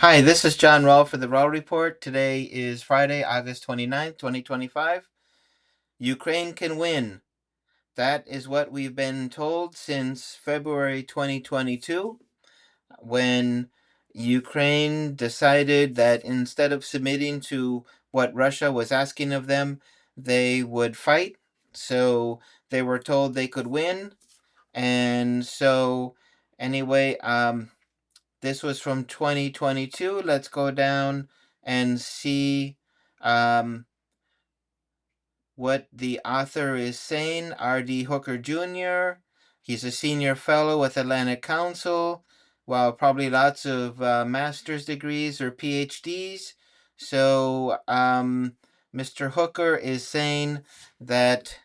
Hi, this is John Rowell for the Rowell Report. Today is Friday, August 29th, 2025. Ukraine can win. That is what we've been told since February 2022, when Ukraine decided that instead of submitting to what Russia was asking of them, they would fight. So they were told they could win. And so, anyway, this was from 2022. Let's go down and see um, what the author is saying. R.D. Hooker Jr., he's a senior fellow with Atlantic Council, well, probably lots of master's degrees or PhDs. So Mr. Hooker is saying that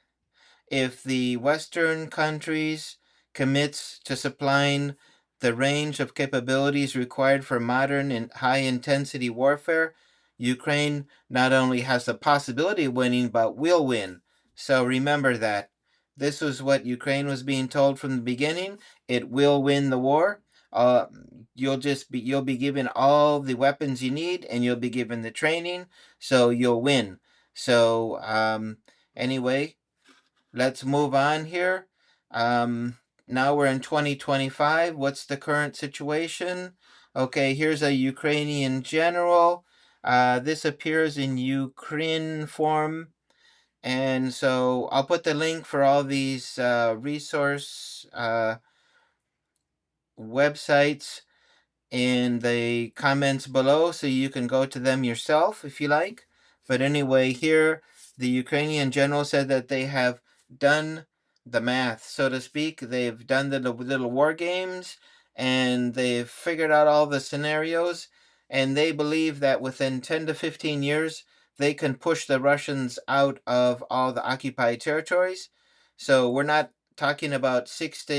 if the Western countries commits to supplying the range of capabilities required for modern and high-intensity warfare, Ukraine not only has the possibility of winning, but will win. So remember that. This was what Ukraine was being told from the beginning. It will win the war. Uh, you'll be given all the weapons you need, and you'll be given the training, so you'll win. So anyway, let's move on here. Now we're in 2025. What's the current situation? Okay, here's a Ukrainian general. This appears in Ukraine form. And so I'll put the link for all these resource websites in the comments below, so you can go to them yourself if you like. But anyway, here the Ukrainian general said that they have done the math, so to speak. They've done the little war games, and they've figured out all the scenarios, and they believe that within 10 to 15 years they can push the Russians out of all the occupied territories. So we're not talking about 6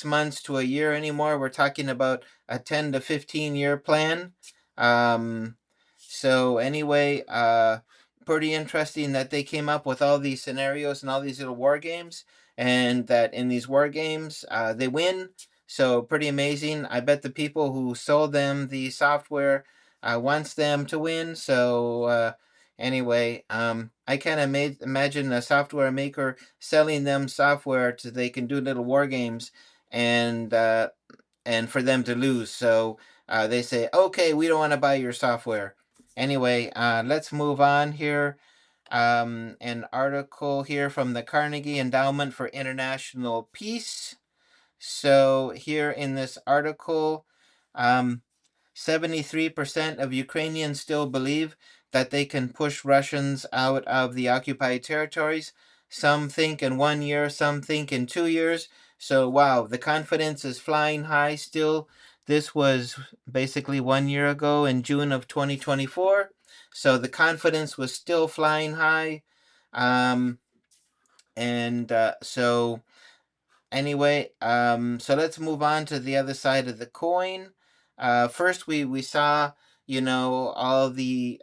months to a year anymore. We're talking about a 10 to 15-year plan. Um, so anyway, pretty interesting that they came up with all these scenarios and all these little war games, and that in these war games they win. So pretty amazing. I bet the people who sold them the software wants them to win. So anyway, I can't imagine a software maker selling them software so they can do little war games, and for them to lose. So they say, okay, we don't want to buy your software. Anyway, let's move on here. An article here from the Carnegie Endowment for International Peace. So here in this article, 73% of Ukrainians still believe that they can push Russians out of the occupied territories. Some think in 1 year, some think in 2 years. So, wow, the confidence is flying high still. This was basically 1 year ago in June of 2024. So the confidence was still flying high. Um, and so Anyway, so let's move on to the other side of the coin. First, we saw, all the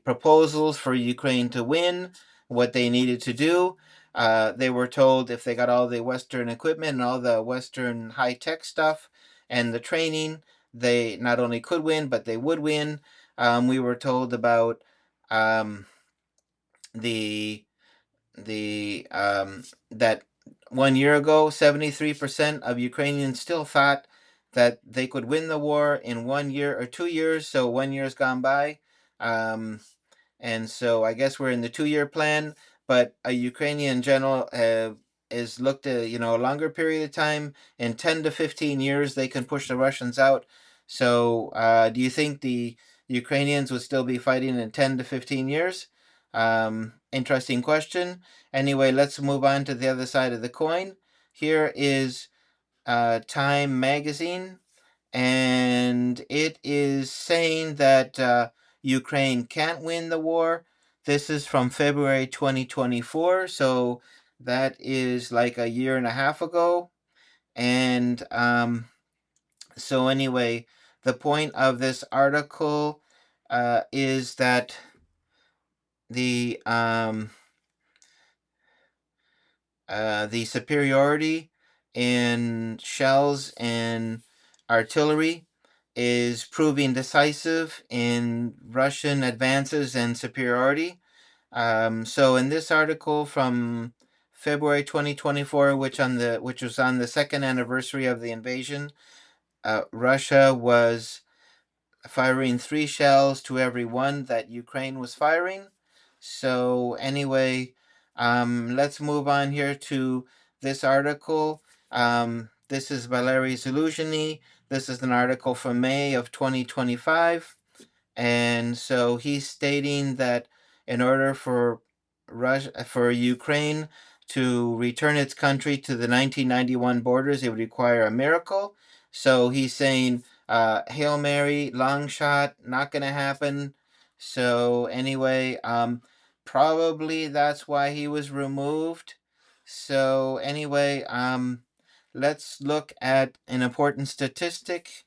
proposals for Ukraine to win, what they needed to do. They were told if they got all the Western equipment and all the Western high tech stuff and the training, they not only could win, but they would win. We were told about um, the that 1 year ago, 73% of Ukrainians still thought that they could win the war in 1 year or 2 years. So 1 year's gone by. Um, and so I guess we're in the 2 year plan, but a Ukrainian general is looked at, a longer period of time. In 10 to 15 years, they can push the Russians out. So do you think the Ukrainians would still be fighting in 10 to 15 years? Interesting question. Anyway, let's move on to the other side of the coin. Here is Time magazine, and it is saying that Ukraine can't win the war. This is from February 2024, so that is like a year and a half ago. And so, anyway, the point of this article is that the the superiority in shells and artillery is proving decisive in Russian advances and superiority. So in this article from February 2024, which was on the second anniversary of the invasion, Russia was firing 3 shells to every one that Ukraine was firing. So anyway, let's move on here to this article. This is Valery Zaluzhny. This is an article from May of 2025. And so he's stating that in order for for Ukraine to return its country to the 1991 borders, it would require a miracle. So he's saying, Hail Mary, long shot, not going to happen. So anyway, probably that's why he was removed. So anyway, let's look at an important statistic.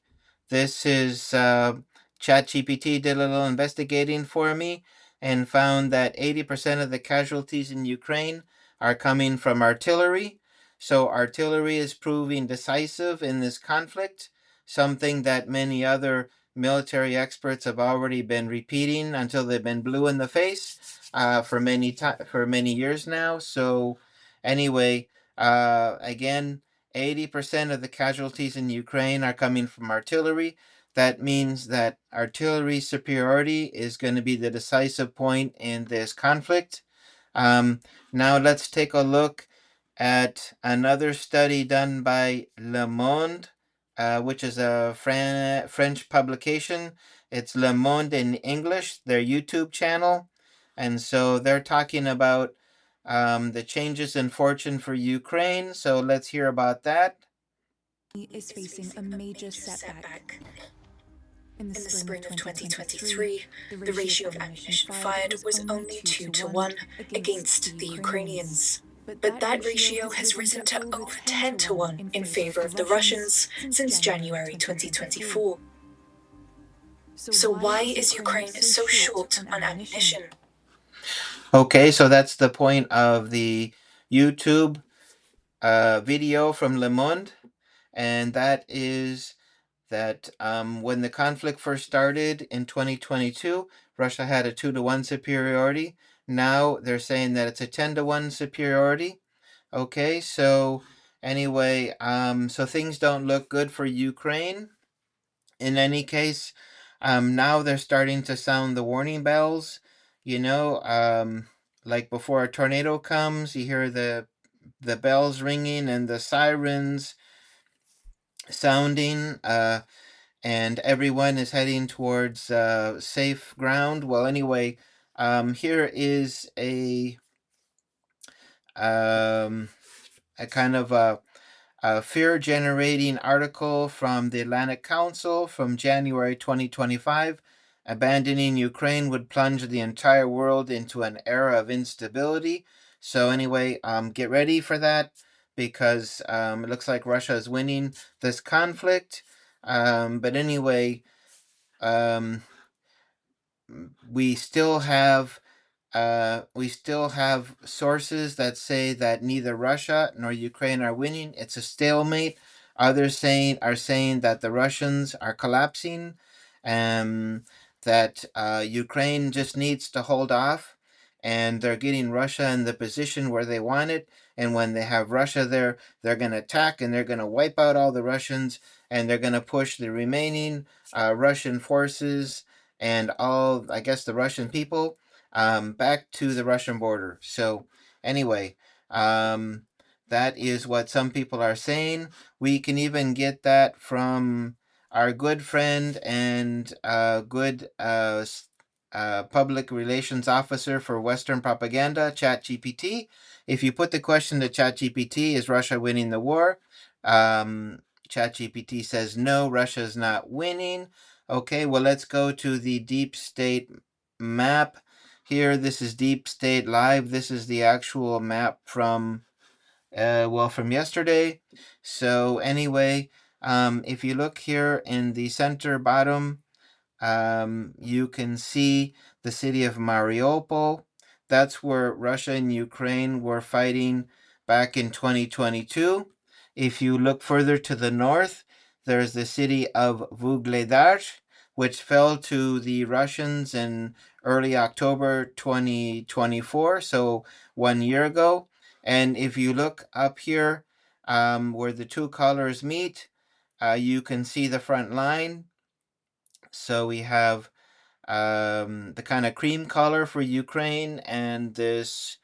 This is ChatGPT did a little investigating for me and found that 80% of the casualties in Ukraine are coming from artillery. So, artillery is proving decisive in this conflict, something that many other military experts have already been repeating until they've been blue in the face for many years now. So, anyway, again, 80% of the casualties in Ukraine are coming from artillery. That means that artillery superiority is going to be the decisive point in this conflict. Now let's take a look at another study done by Le Monde, which is a French publication. It's Le Monde in English, their YouTube channel. And so they're talking about the changes in fortune for Ukraine. So let's hear about that. Is facing a major setback. In the spring of 2023, the ratio of ammunition fired was only 2 to 1 against the Ukrainians. But that ratio has risen to over 10 to 1 in favor of the Russians since January 2024. So why is Ukraine so short on ammunition? Okay, so that's the point of the YouTube video from Le Monde, and that is that when the conflict first started in 2022, Russia had a 2 to 1 superiority. Now they're saying that it's a 10 to 1 superiority. Okay, so anyway, so things don't look good for Ukraine. In any case, now they're starting to sound the warning bells. You know, like before a tornado comes, you hear the bells ringing and the sirens sounding, and everyone is heading towards safe ground. Well, anyway, here is a kind of a fear generating article from the Atlantic Council from January 2025. Abandoning Ukraine would plunge the entire world into an era of instability. So, anyway, get ready for that because it looks like Russia is winning this conflict. But anyway, um, we still have sources that say that neither Russia nor Ukraine are winning. It's a stalemate. Others are saying that the Russians are collapsing, and that Ukraine just needs to hold off, and they're getting Russia in the position where they want it. And when they have Russia there, they're going to attack and they're going to wipe out all the Russians, and they're going to push the remaining Russian forces and all, I guess, the Russian people back to the Russian border. So, anyway, um, that is what some people are saying. We can even get that from our good friend and good public relations officer for Western propaganda, ChatGPT. If you put the question to ChatGPT, is Russia winning the war? ChatGPT says no, Russia is not winning. Okay, well, let's go to the deep state map here. This is Deep State Live. This is the actual map from from yesterday. So anyway, if you look here in the center bottom, you can see the city of Mariupol. That's where Russia and Ukraine were fighting back in 2022. If you look further to the north, There's the city of Vuhledar, which fell to the Russians in early October 2024, so 1 year ago. And if you look up here where the two colors meet, you can see the front line. So we have the kind of cream color for Ukraine and this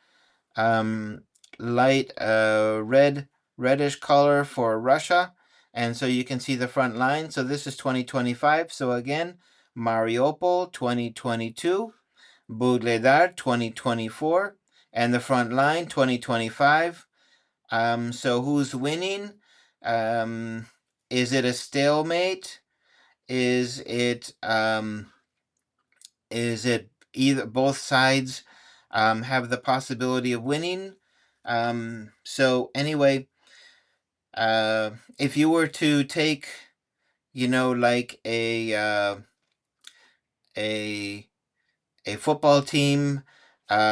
um, light reddish color for Russia. And so you can see the front line. So this is 2025. So again, Mariupol 2022, Vuhledar 2024, and the front line 2025. So who's winning? Um, is it a stalemate? Is it either both sides have the possibility of winning? So anyway, if you were to take, like a a football team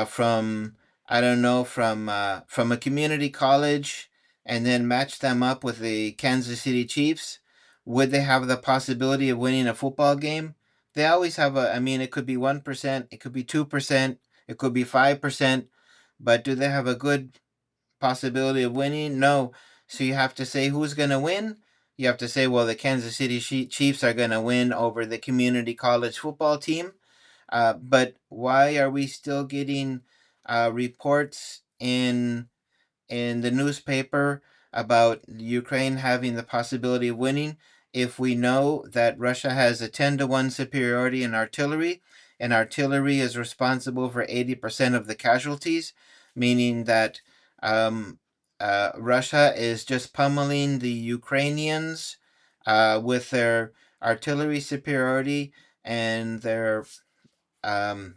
from I don't know from a community college and then match them up with the Kansas City Chiefs, would they have the possibility of winning a football game? They always have a. I mean, it could be 1%, it could be 2%, it could be 5%, but do they have a good possibility of winning? No. So you have to say who's going to win. You have to say, well, the Kansas City Chiefs are going to win over the community college football team. But why are we still getting reports in the newspaper about Ukraine having the possibility of winning if we know that Russia has a 10-to-1 superiority in artillery, and artillery is responsible for 80% of the casualties, meaning that um, Russia is just pummeling the Ukrainians with their artillery superiority and their um,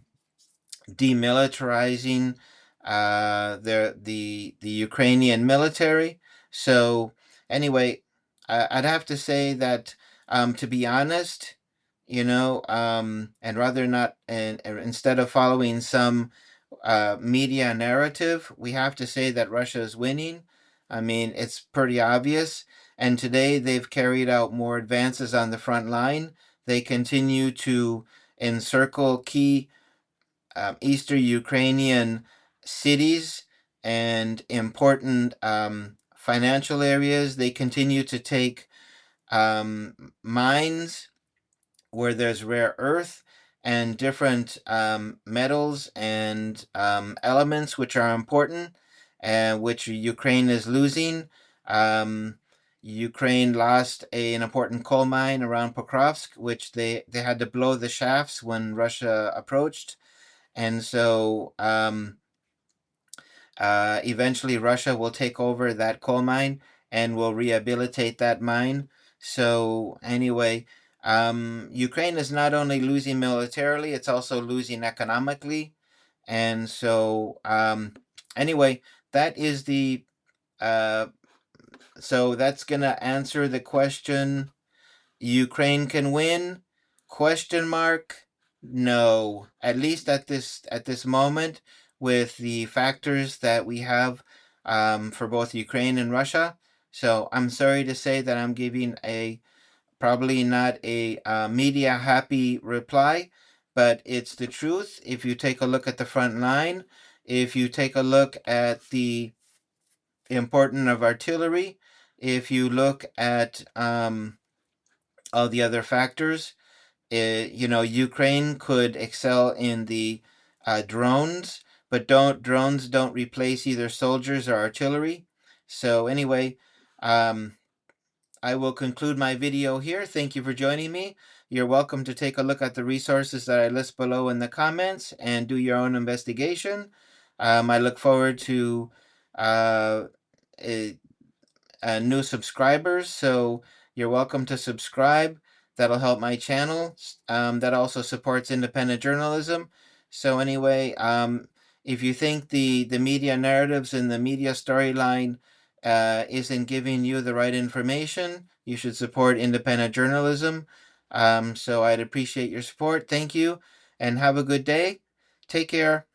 demilitarizing the Ukrainian military. So anyway, I'd have to say that to be honest, and rather not and instead of following some media narrative, we have to say that Russia is winning. I mean, it's pretty obvious. And today they've carried out more advances on the front line. They continue to encircle key Eastern Ukrainian cities and important financial areas. They continue to take mines where there's rare earth and different metals and elements which are important and which Ukraine is losing. Um, Ukraine lost an important coal mine around Pokrovsk, which they had to blow the shafts when Russia approached, and so eventually Russia will take over that coal mine and will rehabilitate that mine. So, anyway, Ukraine is not only losing militarily, it's also losing economically. And so, anyway, that is the. Uh, so that's going to answer the question, Ukraine can win? Question mark. No. At least at this moment, with the factors that we have for both Ukraine and Russia. So I'm sorry to say that I'm giving a probably not a media happy reply, but it's the truth. If you take a look at the front line, if you take a look at the importance of artillery, if you look at all the other factors, Ukraine could excel in the drones, but drones don't replace either soldiers or artillery. So anyway, um, I will conclude my video here. Thank you for joining me. You're welcome to take a look at the resources that I list below in the comments and do your own investigation. I look forward to uh, eh, new subscribers. So you're welcome to subscribe. That'll help my channel. That also supports independent journalism. So anyway, if you think the media narratives and the media storyline isn't giving you the right information, you should support independent journalism. So I'd appreciate your support. Thank you, and have a good day. Take care.